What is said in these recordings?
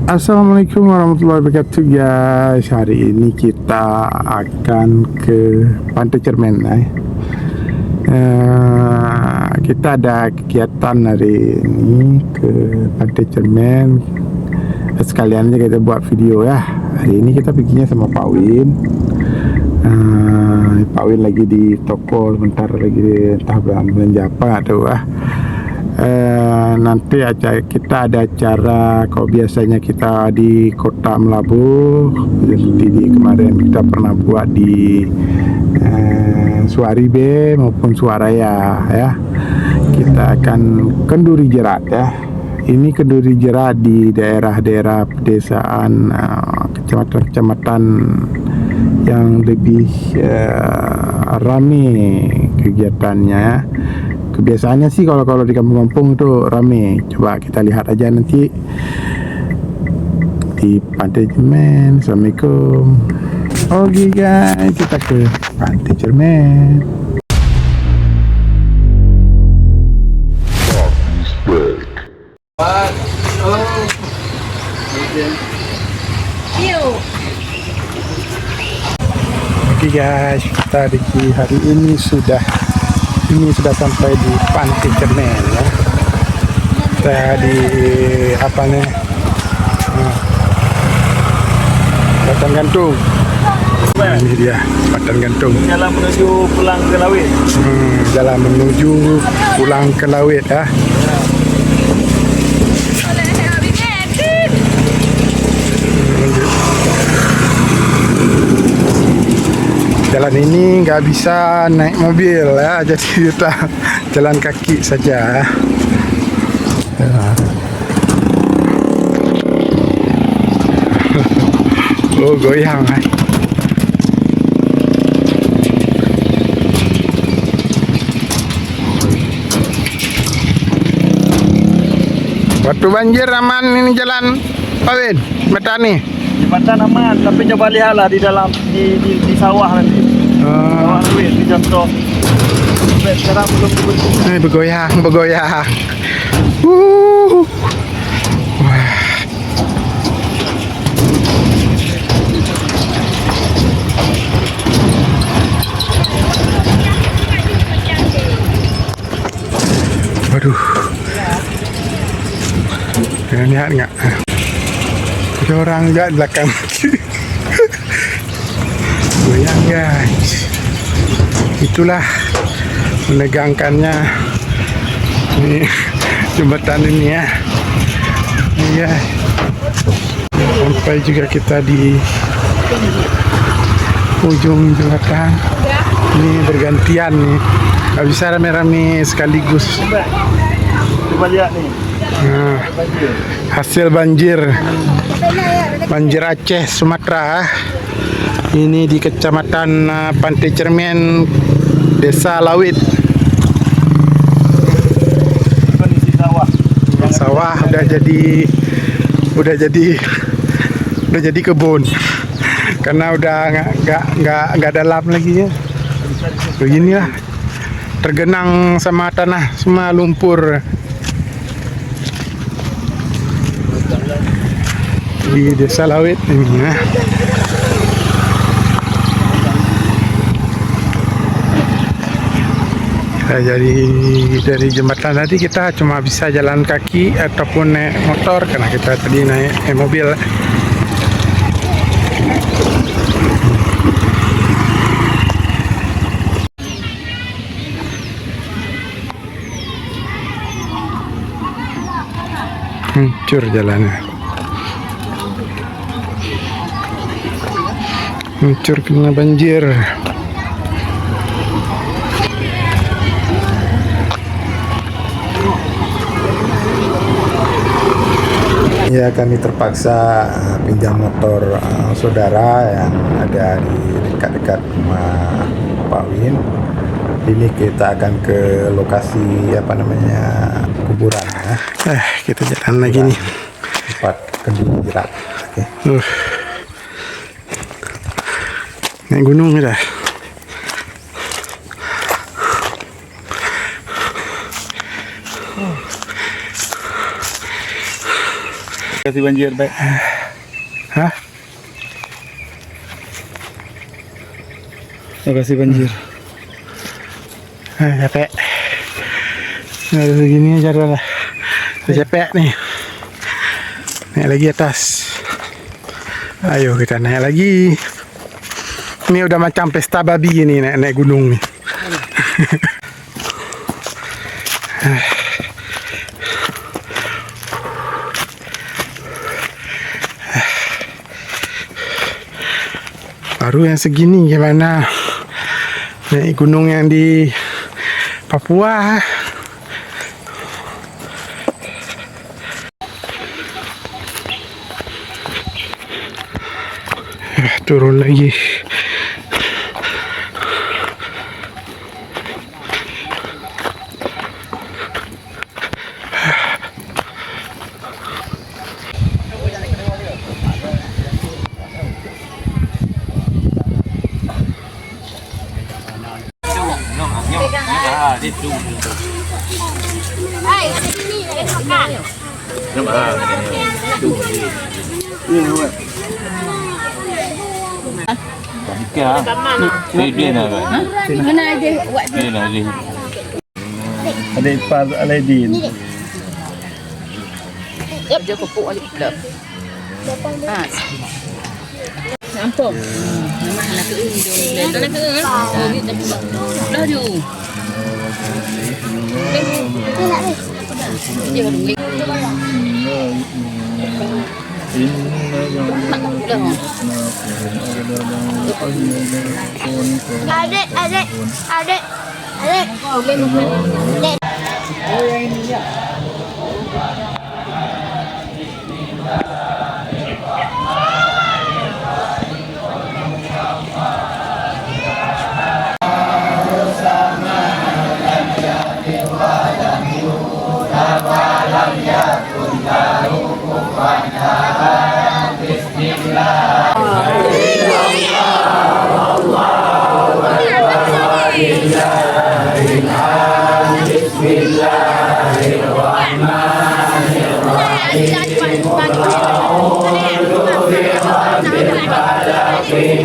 Assalamualaikum warahmatullahi wabarakatuh guys. Hari ini kita akan ke Pantai Cermen kita ada kegiatan hari ini ke Pantai Cermen. Sekalian aja kita buat video ya. Hari ini kita perginya sama Pak Win. Pak Win lagi di toko, sebentar lagi entah belanja apa nggak tahu nanti kita ada acara. Kalau biasanya kita di Kota Melabu, seperti di kemarin kita pernah buat di Suaribe maupun Suaraya ya. Kita akan kenduri jerat ya. Ini kenduri jerat di daerah-daerah pedesaan, kecamatan-kecamatan yang lebih ramai kegiatannya ya. Kebiasaannya sih kalau di kampung-kampung itu rame. Coba kita lihat aja nanti di Pantai Cermen. Assalamualaikum. Oke guys, kita ke Pantai Cermen. Oke guys, kita hari ini sudah sampai di Pantai Cermen ya. Kita di Batan Gantung. Ini dia Batan Gantung. Jalan menuju pulang ke Lawit. Jalan menuju pulang ke Lawit ya. Jalan ini nggak bisa naik mobil ya, jadi kita jalan kaki saja. Oh goyang. Waktu banjir aman ini jalan Pak Win, Metani. Jembatan aman, tapi coba lihatlah di dalam di sawah nanti. Sawah Lawit di contoh. Sampai sekarang belum dibentuk. Bergoyang. Wah. Waduh. Kalian lihat nggak? Ada orang nggak di belakang? Goyang guys. Itulah menegangkannya ini jembatan ini ya. Iya. Sampai juga kita di ujung jembatan. Ini bergantian nih. Gak bisa rame-rame sekaligus. Coba lihat nih. Nah, hasil banjir Aceh, Sumatera. Ini di kecamatan Pantai Cermen, Desa Lawit. Kondisi Sawah udah jadi kebun karena udah nggak dalam lagi ya. Beginilah, tergenang sama tanah, semua lumpur. Di Desa Lawit ini ya. Jadi dari jembatan tadi kita cuma bisa jalan kaki ataupun naik motor karena kita tadi naik mobil. Hancur jalannya. Hancur kena banjir. Ya, kami terpaksa pinjam motor saudara yang ada di dekat-dekat rumah Pak Win. Ini kita akan ke lokasi kuburan ya. Kita jalan lagi nih. Tempat kenduri jerat. Oke. Naik gunung dah. Kasih banjir baik. Hah? Lokasi banjir. Capek. Nah, segini aja lah. Capek nih. Naik lagi atas. Ayo kita naik lagi. Ini udah macam pesta babi gini naik gunung nih. Baru yang segini gimana? Naik gunung yang di Papua. Turun lagi. Ay, kasi ini lagi makan. Mana aja buat Ada Ipar Aladin. Yep, dia kopuk alik pula. Ah. Nampak. Nama anak ke ini. Anak ke ini. Dah ju. Dia baru ni. Adik. Boleh makan.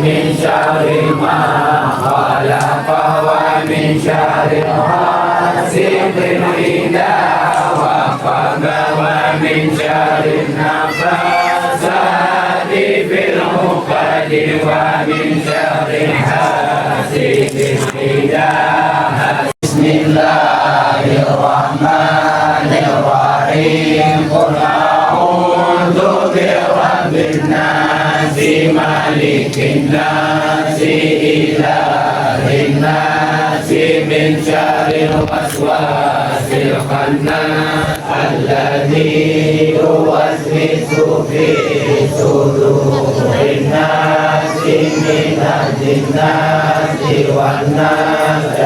من شر ما خلق ومن شر حاسد إذا وقب ومن شر النفاثات في العقد ومن شر حاسد إذا بسم الله الرحمن الرحيم قل أعوذ برب الناس مالك الناس إله الناس من شر الوسواس الخناس الذي يوسوس في صدور الناس من الجنة والناس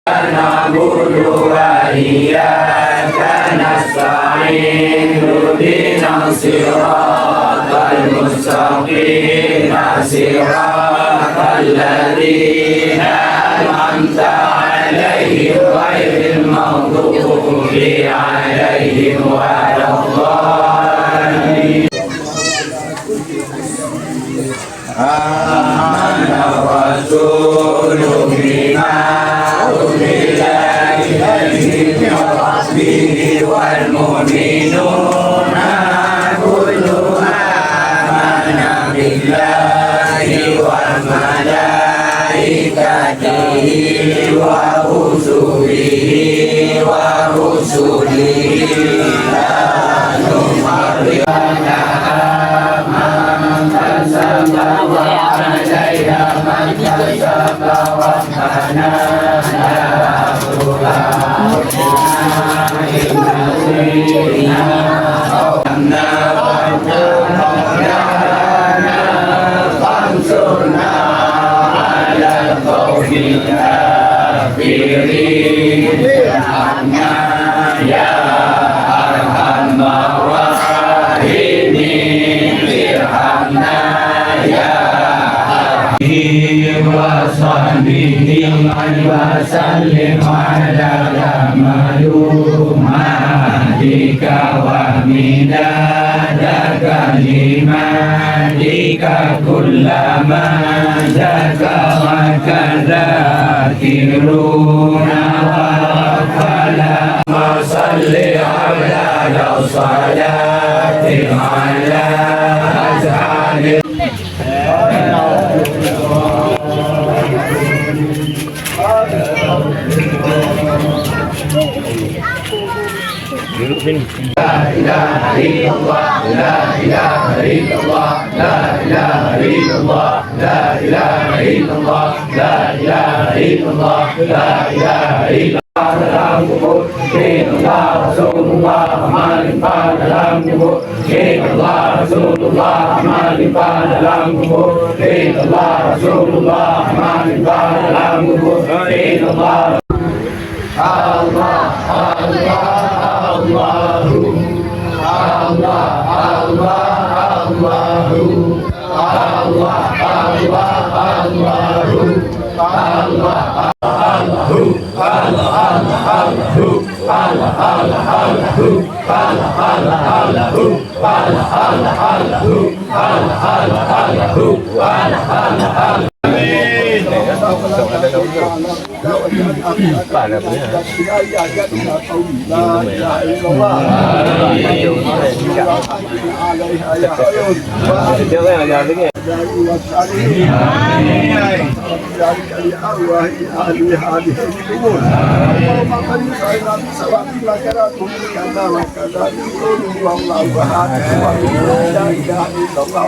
نعبد وإياك نستعين اهدنا الصراط المستقيم صراط الذين أنعمت عليهم غير المغضوب عليهم ولا الضالين آمن الرسول بما أنزل إليه من ربه والمؤمنون كل آمن بالله وملائكته ورسله لا نفرق عليها من كسب ربنا فانصرنا على القوم الكافرين يا أرحم الراحمين ارحمنا يا وصحبه وسلم على madu madika wahmida daka lima dika kullama daka makada kiruna wafala masalli ala salati ala azhari La ilaha illallah, la ilaha illallah, la ilaha illallah, la ilaha illallah, la ilaha illallah, la ilaha illallah. Dalam kubur, Allah Rasulullah malimpa dalam kubur, Allah Rasulullah malimpa dalam kubur, Allah Rasulullah malimpa dalam kubur, Allah Allah Allah Allahu Allah Allah Allahu Allah Allah Allahu Allah Allahu Allah Allahu Allah Allahu Allah Allahu Allah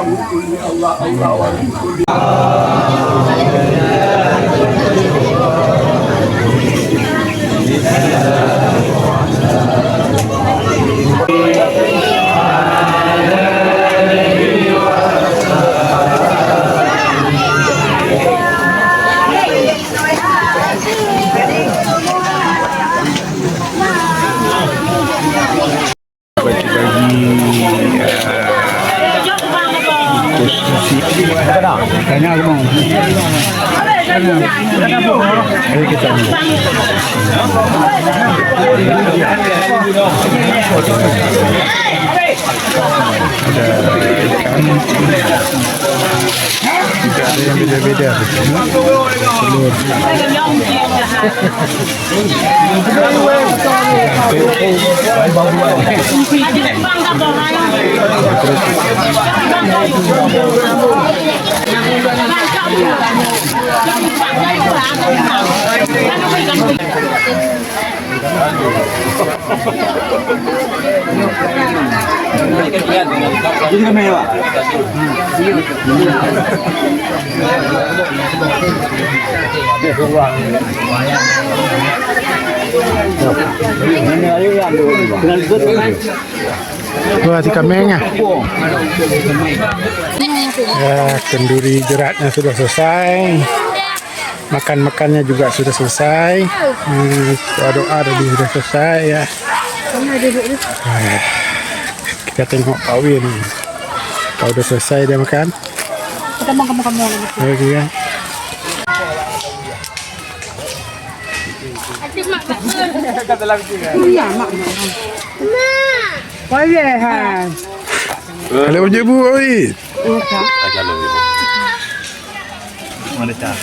Allahu Allah Allahu Allah Tidak ada yang beda-beda. Telur. Wah, ikan mengah. Ya, kenduri jeratnya sudah selesai. Makan-makannya juga sudah selesai. Doa-doa tadi sudah selesai ya. Kita tengok Pak Win. Kalau sudah selesai dia makan. Kita makan-makan Oke ya. Kalau punya bu, oi. Mana cah?